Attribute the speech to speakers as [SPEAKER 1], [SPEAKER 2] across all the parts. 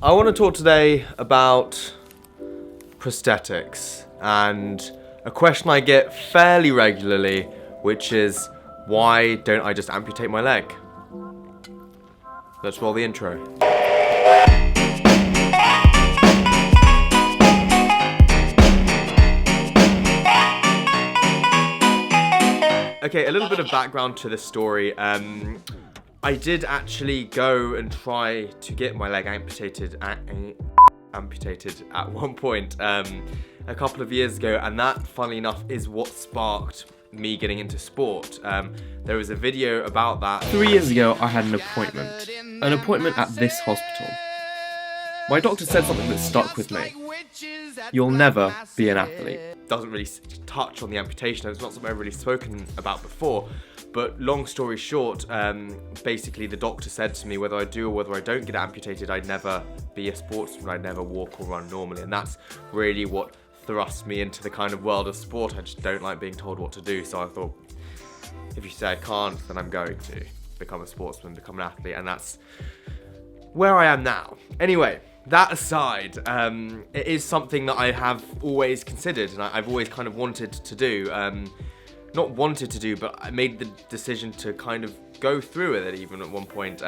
[SPEAKER 1] I want to talk today about prosthetics and a question I get fairly regularly, which is, why don't I just amputate my leg? Let's roll the intro. Okay, a little bit of background to this story. I did actually go and try to get my leg amputated at one point a couple of years ago, and that, funnily enough, is what sparked me getting into sport. There was a video about that.
[SPEAKER 2] 3 years ago, I had an appointment at this hospital. My doctor said something that stuck with me. You'll never be an athlete.
[SPEAKER 1] Doesn't really touch on the amputation. It's not something I've really spoken about before. But long story short, basically the doctor said to me, whether I do or whether I don't get amputated, I'd never be a sportsman. I'd never walk or run normally. And that's really what thrust me into the kind of world of sport. I just don't like being told what to do. So I thought, if you say I can't, then I'm going to become a sportsman, become an athlete. And that's where I am now. Anyway, that aside, it is something that I have always considered and I've always kind of wanted to do. Not wanted to do, but I made the decision to kind of go through with it even at one point.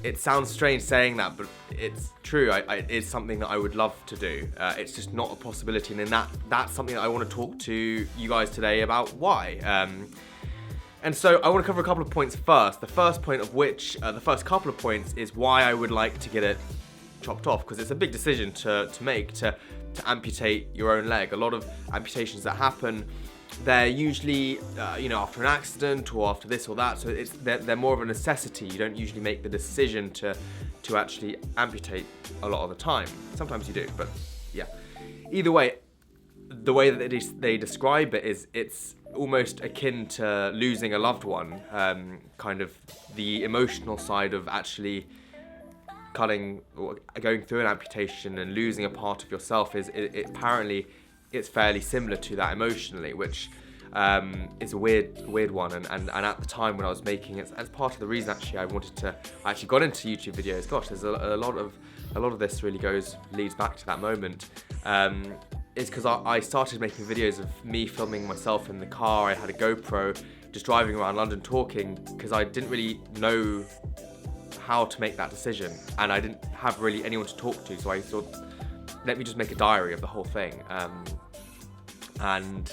[SPEAKER 1] It sounds strange saying that, but it's true. It's something that I would love to do. It's just not a possibility, and that's something that I want to talk to you guys today about why. And so I want to cover a couple of points first. The first point of which, the first couple of points, is why I would like to get it chopped off, because it's a big decision to make, to amputate your own leg. A lot of amputations that happen, they're usually, after an accident or after this or that, so they're more of a necessity. You don't usually make the decision to actually amputate a lot of the time. Sometimes you do, but yeah. Either way, the way that they describe it is it's almost akin to losing a loved one, kind of the emotional side of actually cutting or going through an amputation and losing a part of yourself apparently it's fairly similar to that emotionally, which is a weird one. And at the time when I was making it, as part of the reason actually I actually got into YouTube videos. Gosh, there's a lot of this really leads back to that moment. Is because I started making videos of me filming myself in the car. I had a GoPro, just driving around London talking, because I didn't really know how to make that decision, and I didn't have really anyone to talk to, so I thought, let me just make a diary of the whole thing. And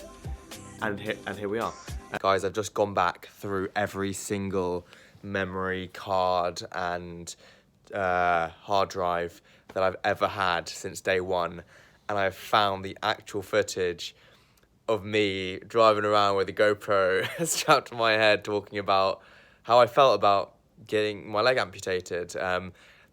[SPEAKER 1] here we are. Guys, I've just gone back through every single memory card and hard drive that I've ever had since day one, and I've found the actual footage of me driving around with a GoPro strapped to my head, talking about how I felt about getting my leg amputated.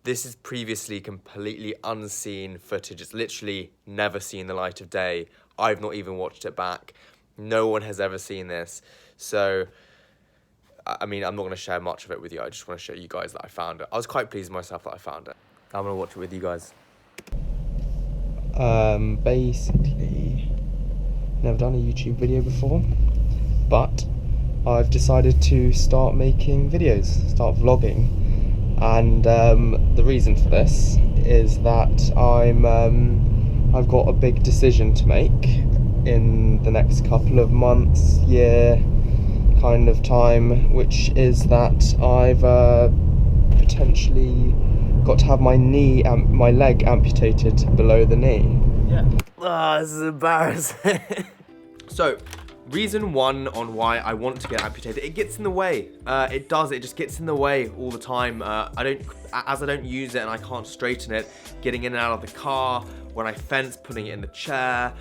[SPEAKER 1] This is previously completely unseen footage. It's literally never seen the light of day. I've not even watched it back. No one has ever seen this. So, I mean, I'm not going to share much of it with you. I just want to show you guys that I found it. I was quite pleased with myself that I found it. I'm going to watch it with you guys.
[SPEAKER 2] Basically, never done a YouTube video before, but I've decided to start making videos, start vlogging. And the reason for this is that I've got a big decision to make in the next couple of months, year kind of time, which is that I've potentially got to have my leg amputated below the knee.
[SPEAKER 1] Yeah. Oh, this is embarrassing. So, reason one on why I want to get amputated, it gets in the way. It just gets in the way all the time. I don't use it and I can't straighten it, getting in and out of the car, when I fence, putting it in the chair,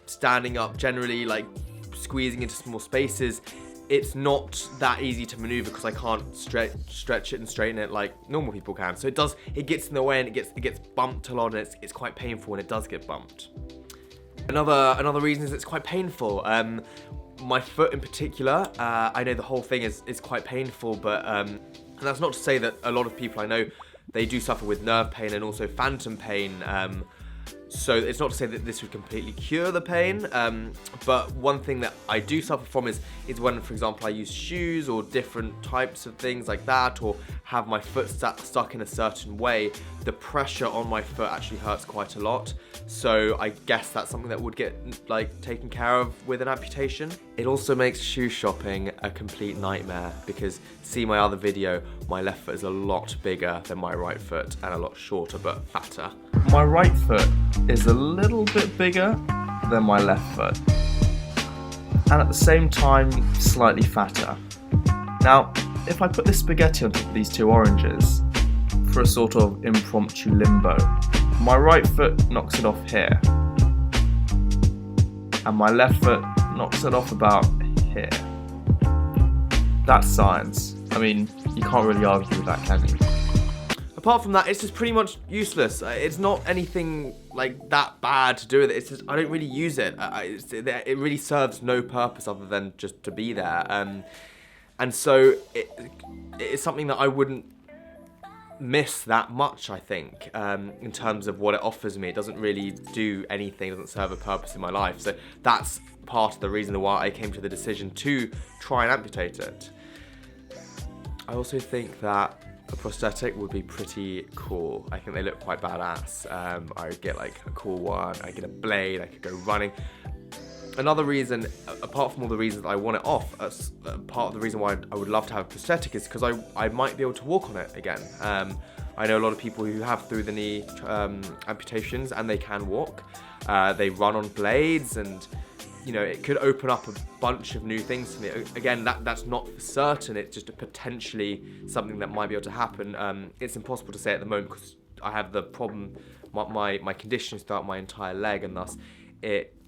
[SPEAKER 1] standing up, generally like squeezing into small spaces. It's not that easy to maneuver because I can't stretch it and straighten it like normal people can. So it gets in the way, and it gets bumped a lot, and it's quite painful when it does get bumped. Another reason is it's quite painful. My foot in particular, I know the whole thing is quite painful, but and that's not to say that a lot of people I know, they do suffer with nerve pain and also phantom pain. So it's not to say that this would completely cure the pain, but one thing that I do suffer from is when, for example, I use shoes or different types of things like that, or have my foot stuck in a certain way, the pressure on my foot actually hurts quite a lot. So I guess that's something that would get taken care of with an amputation. It also makes shoe shopping a complete nightmare because, see my other video, my left foot is a lot bigger than my right foot and a lot shorter but fatter. My right foot is a little bit bigger than my left foot, and at the same time slightly fatter. Now, if I put this spaghetti on top of these two oranges for a sort of impromptu limbo, my right foot knocks it off here, and my left foot knocks it off about here. That's science. I mean, you can't really argue with that, can you? Apart from that, it's just pretty much useless. It's not anything that bad to do with it. It's just I don't really use it. It really serves no purpose other than just to be there. And so it's something that I wouldn't miss that much, I think, in terms of what it offers me. It doesn't really do anything, it doesn't serve a purpose in my life. So that's part of the reason why I came to the decision to try and amputate it. I also think that a prosthetic would be pretty cool. I think they look quite badass. I would get a cool one, I get a blade, I could go running. Another reason, apart from all the reasons I want it off, part of the reason why I would love to have a prosthetic is because I might be able to walk on it again. I know a lot of people who have through the knee amputations and they can walk. They run on blades, and it could open up a bunch of new things to me. Again, that's not for certain, it's just potentially something that might be able to happen. It's impossible to say at the moment because I have the problem, my conditions throughout my entire leg, and thus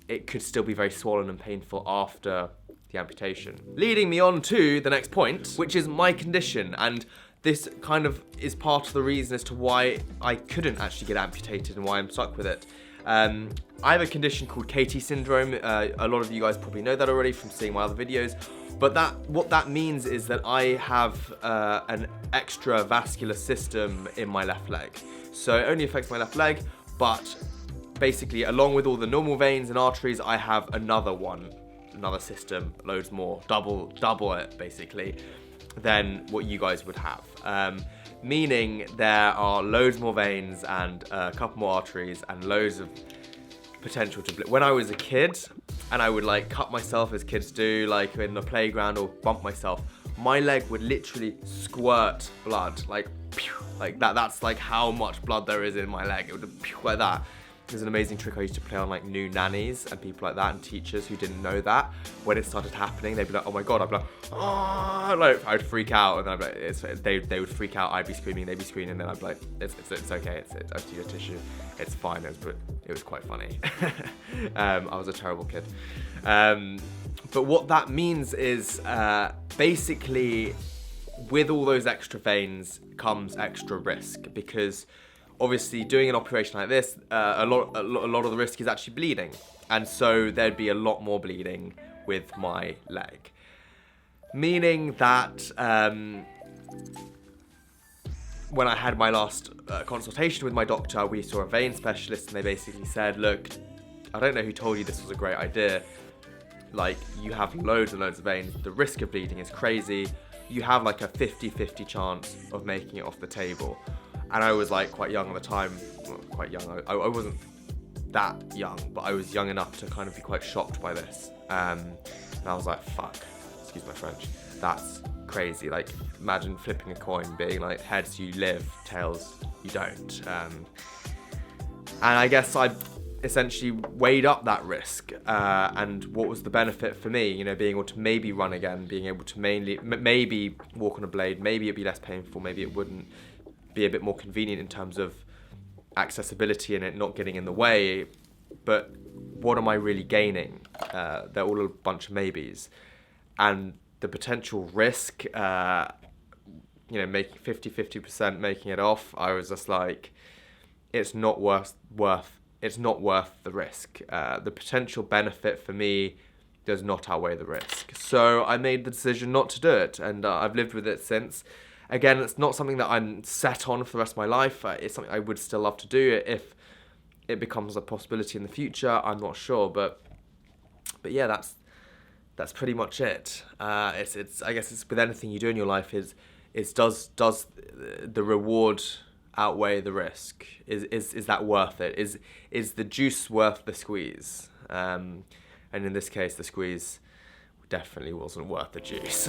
[SPEAKER 1] it could still be very swollen and painful after the amputation. Leading me on to the next point, which is my condition, and this kind of is part of the reason as to why I couldn't actually get amputated and why I'm stuck with it. I have a condition called KT syndrome. A lot of you guys probably know that already from seeing my other videos, but what that means is that I have an extravascular system in my left leg. So it only affects my left leg, but basically along with all the normal veins and arteries, I have another system, loads more, double it basically, than what you guys would have. Meaning there are loads more veins and a couple more arteries and loads of potential to when I was a kid and I would cut myself as kids do, in the playground, or bump myself, my leg would literally squirt blood, like that. That's how much blood there is in my leg. It would like that. There's an amazing trick I used to play on new nannies and people like that, and teachers who didn't know that. When it started happening, they'd be like, "Oh my god!" I'd be like, "Oh!" I'd freak out, and then I'd be like, they would freak out. I'd be screaming, they'd be screaming, and then I'd be like, "It's okay. It's empty your tissue. It's fine." It was quite funny. I was a terrible kid. But what that means is basically, with all those extra veins comes extra risk, because obviously doing an operation like this, a lot of the risk is actually bleeding, and so there'd be a lot more bleeding with my leg. Meaning that when I had my last consultation with my doctor, we saw a vein specialist, and they basically said, "Look, I don't know who told you this was a great idea. You have loads and loads of veins. The risk of bleeding is crazy. You have a 50-50 chance of making it off the table." And I was quite young at the time. Well, quite young. I wasn't that young, but I was young enough to kind of be quite shocked by this. And I was like, fuck, excuse my French, that's crazy. Imagine flipping a coin, being heads you live, tails you don't. And I guess I essentially weighed up that risk and what was the benefit for me, being able to maybe run again, being able to maybe walk on a blade, maybe it'd be less painful, maybe it wouldn't, be a bit more convenient in terms of accessibility and it not getting in the way. But what am I really gaining? They're all a bunch of maybes, and the potential risk, making 50% making it off, I was just it's not worth the risk. The potential benefit for me does not outweigh the risk. So I made the decision not to do it, and I've lived with it since. Again, it's not something that I'm set on for the rest of my life. It's something I would still love to do if it becomes a possibility in the future, I'm not sure, but yeah, that's pretty much it. It's I guess it's with anything you do in your life is does the reward outweigh the risk? Is that worth it? Is the juice worth the squeeze? And in this case, the squeeze definitely wasn't worth the juice.